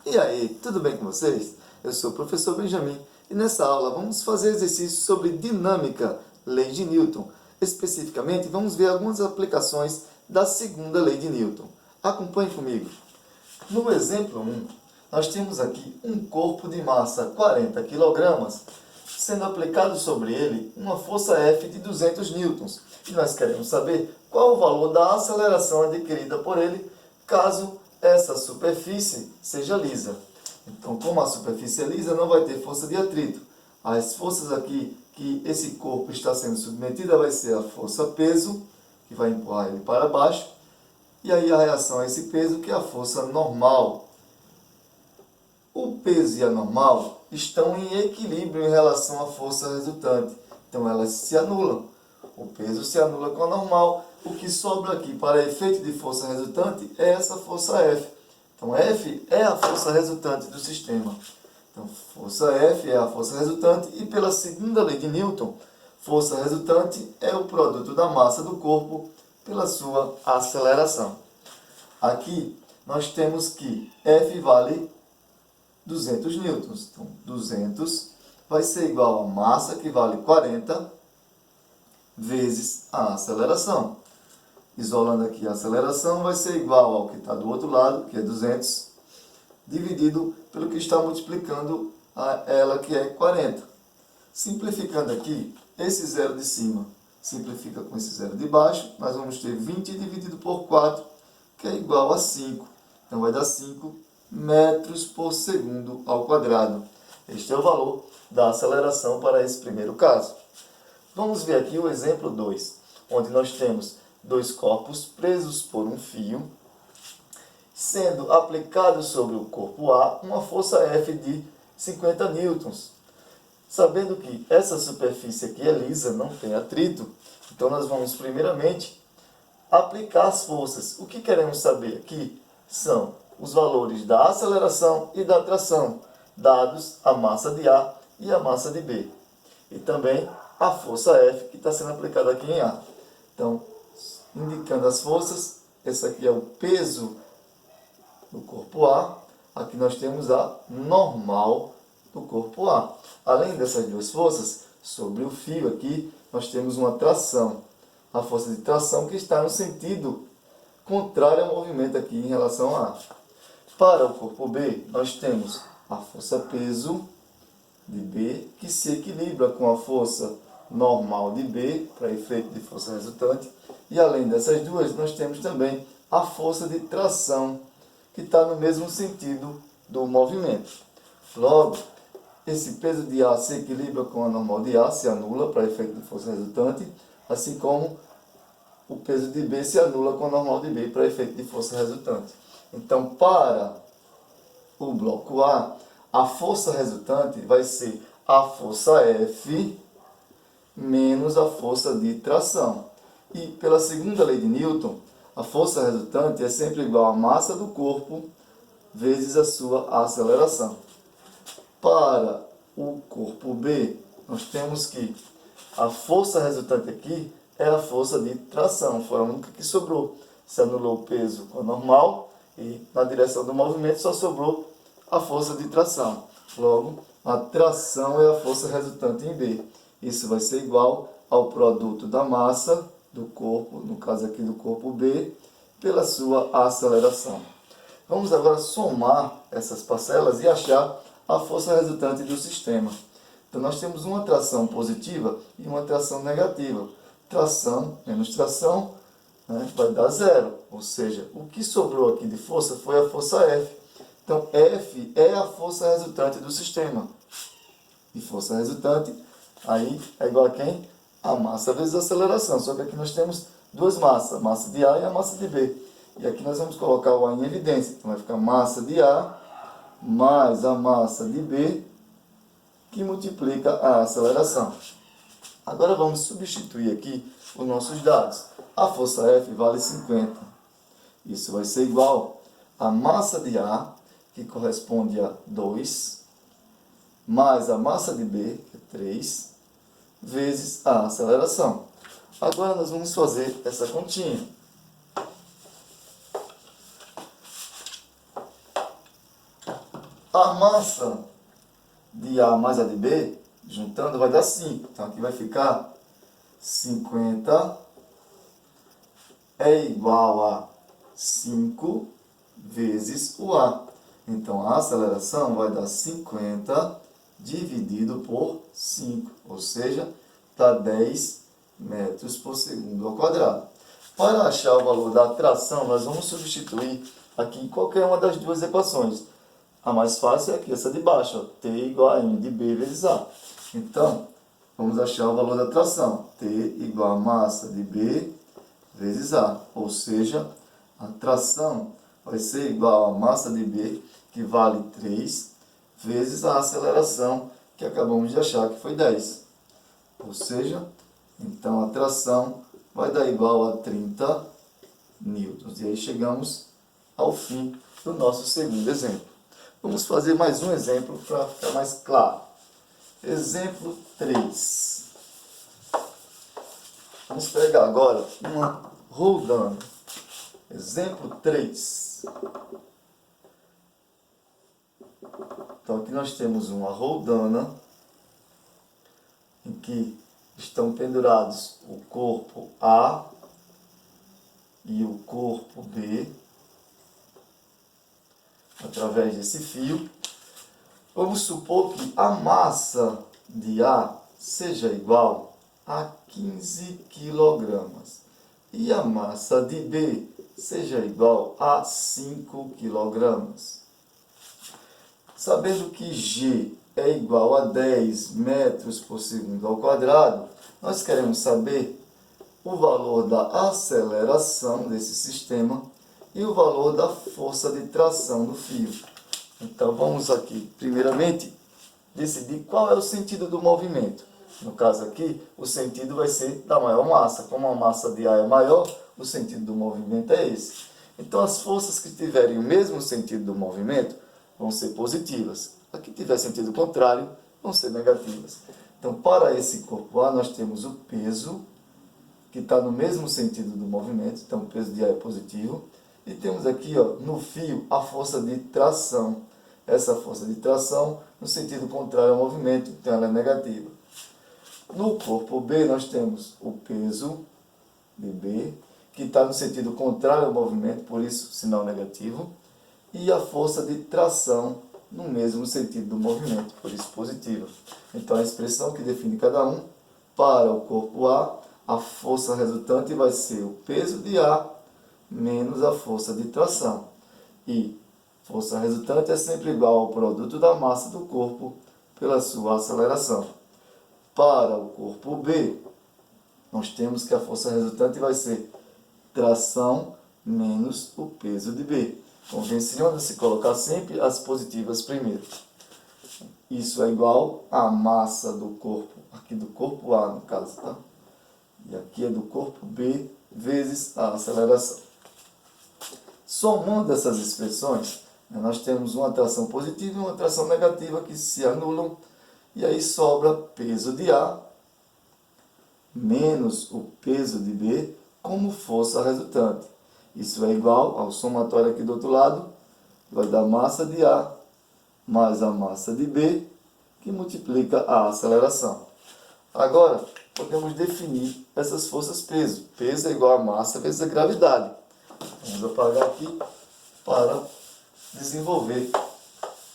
E aí, tudo bem com vocês? Eu sou o professor Benjamin e nessa aula vamos fazer exercícios sobre dinâmica, lei de Newton. Especificamente, vamos ver algumas aplicações da segunda lei de Newton. Acompanhe comigo. No exemplo 1, nós temos aqui um corpo de massa 40 kg, sendo aplicado sobre ele uma força F de 200 newtons. E nós queremos saber qual o valor da aceleração adquirida por ele, caso essa superfície seja lisa. Então, como a superfície é lisa, não vai ter força de atrito. As forças aqui que esse corpo está sendo submetido vai ser a força peso, que vai empurrar ele para baixo, e aí a reação a esse peso, que é a força normal. O peso e a normal estão em equilíbrio em relação à força resultante. Então, elas se anulam. O peso se anula com a normal. O que sobra aqui para efeito de força resultante é essa força F. Então, F é a força resultante do sistema. Então, força F é a força resultante e pela segunda lei de Newton, força resultante é o produto da massa do corpo pela sua aceleração. Aqui, nós temos que F vale 200 newtons. Então, 200 vai ser igual a massa, que vale 40, vezes a aceleração. Isolando aqui a aceleração, vai ser igual ao que está do outro lado, que é 200, dividido pelo que está multiplicando ela, que é 40. Simplificando aqui, esse zero de cima simplifica com esse zero de baixo, nós vamos ter 20 dividido por 4, que é igual a 5. Então, vai dar 5 metros por segundo ao quadrado. Este é o valor da aceleração para esse primeiro caso. Vamos ver aqui o exemplo 2, onde nós temos dois corpos presos por um fio, sendo aplicado sobre o corpo A uma força F de 50 newtons. Sabendo que essa superfície aqui é lisa, não tem atrito, então nós vamos primeiramente aplicar as forças. O que queremos saber aqui são os valores da aceleração e da tração, dados a massa de A e a massa de B. E também a força F que está sendo aplicada aqui em A. Então, indicando as forças, esse aqui é o peso do corpo A. Aqui nós temos a normal do corpo A. Além dessas duas forças, sobre o fio aqui, nós temos uma tração. A força de tração que está no sentido contrário ao movimento aqui em relação a A. Para o corpo B, nós temos a força peso de B, que se equilibra com a força normal de B, para efeito de força resultante. E além dessas duas, nós temos também a força de tração, que está no mesmo sentido do movimento. Logo, esse peso de A se equilibra com a normal de A, se anula para efeito de força resultante, assim como o peso de B se anula com a normal de B para efeito de força resultante. Então, para o bloco a força resultante vai ser a força F menos a força de tração. E pela segunda lei de Newton, a força resultante é sempre igual à massa do corpo vezes a sua aceleração. Para o corpo B, nós temos que a força resultante aqui é a força de tração, foi a única que sobrou. Se anulou o peso com a normal e na direção do movimento só sobrou a força de tração. Logo, a tração é a força resultante em B. Isso vai ser igual ao produto da massa do corpo, no caso aqui do corpo B, pela sua aceleração. Vamos agora somar essas parcelas e achar a força resultante do sistema. Então, nós temos uma tração positiva e uma tração negativa. Tração menos tração, vai dar zero. Ou seja, o que sobrou aqui de força foi a força F. Então, F é a força resultante do sistema. E força resultante, aí é igual a quem? A massa vezes a aceleração. Só que aqui nós temos duas massas, a massa de A e a massa de B. E aqui nós vamos colocar o A em evidência. Então, vai ficar massa de A mais a massa de B, que multiplica a aceleração. Agora vamos substituir aqui os nossos dados. A força F vale 50. Isso vai ser igual a massa de A, que corresponde a 2, mais a massa de B, que é 3, vezes a aceleração. Agora nós vamos fazer essa continha. A massa de A mais a de B, juntando, vai dar 5. Então, aqui vai ficar 50 é igual a 5 vezes o A. Então, a aceleração vai dar 50 dividido por 5, ou seja, dá 10 metros por segundo ao quadrado. Para achar o valor da tração, nós vamos substituir aqui em qualquer uma das duas equações. A mais fácil é aqui, essa de baixo, ó, T igual a M de B vezes A. Então, vamos achar o valor da tração. T igual a massa de B vezes A. Ou seja, a tração vai ser igual a massa de B, que vale 3, vezes a aceleração, que acabamos de achar, que foi 10. Ou seja, então a tração vai dar igual a 30 newtons. E aí chegamos ao fim do nosso segundo exemplo. Vamos fazer mais um exemplo para ficar mais claro. Exemplo 3. Vamos pegar agora uma roldana. Exemplo 3. Então aqui nós temos uma roldana em que estão pendurados o corpo A e o corpo B através desse fio. Vamos supor que a massa de A seja igual a 15 kg e a massa de B seja igual a 5 kg. Sabendo que G é igual a 10 metros por segundo ao quadrado, nós queremos saber o valor da aceleração desse sistema e o valor da força de tração do fio. Então, vamos aqui, primeiramente, decidir qual é o sentido do movimento. No caso aqui, o sentido vai ser da maior massa. Como a massa de A é maior, o sentido do movimento é esse. Então, as forças que tiverem o mesmo sentido do movimento vão ser positivas. A que tiver sentido contrário, vão ser negativas. Então, para esse corpo A, nós temos o peso, que está no mesmo sentido do movimento. Então, o peso de A é positivo. E temos aqui, ó, no fio, a força de tração. Essa força de tração, no sentido contrário ao movimento, então ela é negativa. No corpo B, nós temos o peso de B, que está no sentido contrário ao movimento, por isso, sinal negativo. E a força de tração no mesmo sentido do movimento, por isso positiva. Então, a expressão que define cada um, para o corpo a força resultante vai ser o peso de A menos a força de tração. E força resultante é sempre igual ao produto da massa do corpo pela sua aceleração. Para o corpo B, nós temos que a força resultante vai ser tração menos o peso de B. Convenciona-se colocar sempre as positivas primeiro. Isso é igual à massa do corpo, aqui do corpo A no caso, tá? E aqui é do corpo B vezes a aceleração. Somando essas expressões, nós temos uma tração positiva e uma tração negativa que se anulam, e aí sobra peso de A menos o peso de B como força resultante. Isso é igual ao somatório aqui do outro lado, vai dar massa de A mais a massa de B, que multiplica a aceleração. Agora, podemos definir essas forças peso. Peso é igual a massa vezes a gravidade. Vamos apagar aqui para desenvolver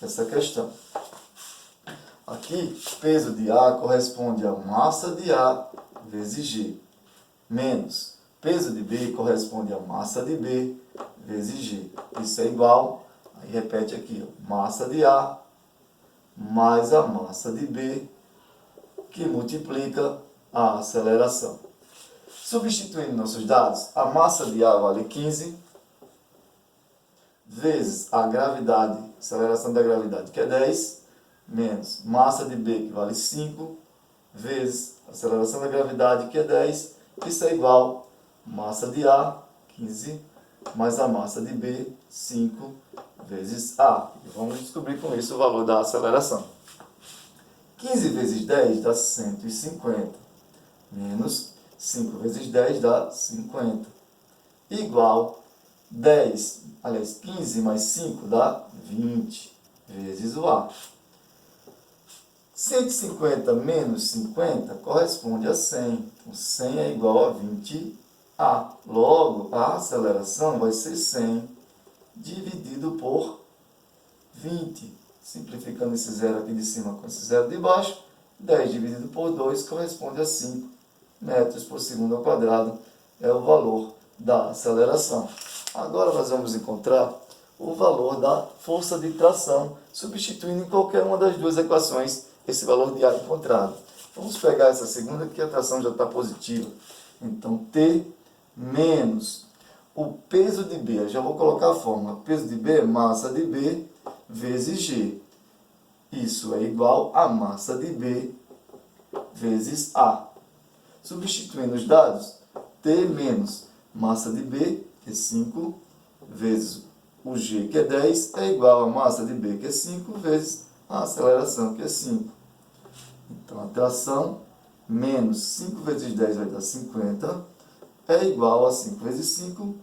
essa questão. Aqui, peso de A corresponde a massa de A vezes G, menos peso de B corresponde a massa de B vezes G. Isso é igual, aí repete aqui, ó, massa de A mais a massa de B, que multiplica a aceleração. Substituindo nossos dados, a massa de A vale 15, vezes a gravidade, aceleração da gravidade, que é 10, menos massa de B, que vale 5, vezes a aceleração da gravidade, que é 10, isso é igual a massa de A, 15, mais a massa de B, 5, vezes A. E vamos descobrir com isso o valor da aceleração. 15 vezes 10 dá 150, menos 5 vezes 10 dá 50, igual 10, aliás, 15 mais 5 dá 20. vezes o A. 150 menos 50 corresponde a 100. Então, 100 é igual a 20A. Logo, a aceleração vai ser 100 dividido por 20. Simplificando esse zero aqui de cima com esse zero de baixo, 10 dividido por 2 corresponde a 5 metros por segundo ao quadrado. É o valor da aceleração. Agora nós vamos encontrar o valor da força de tração, substituindo em qualquer uma das duas equações esse valor de A encontrado. Vamos pegar essa segunda, que a tração já está positiva. Então, T menos o peso de B. Eu já vou colocar a fórmula. Peso de B é massa de B vezes G. Isso é igual a massa de B vezes A. Substituindo os dados, T menos massa de B, que é 5, vezes o G, que é 10, é igual a massa de B, que é 5, vezes a aceleração, que é 5. Então, a tração menos 5 vezes 10 vai dar 50, é igual a 5 vezes 5,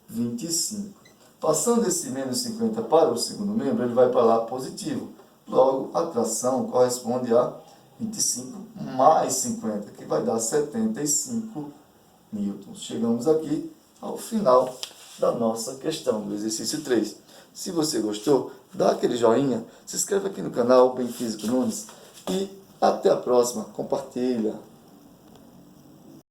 25. Passando esse menos 50 para o segundo membro, ele vai para lá positivo. Logo, a tração corresponde a 25 mais 50, que vai dar 75 newtons. Chegamos aqui ao final da nossa questão do exercício 3. Se você gostou, dá aquele joinha, se inscreve aqui no canal Bem Físico Nunes e até a próxima. Compartilha.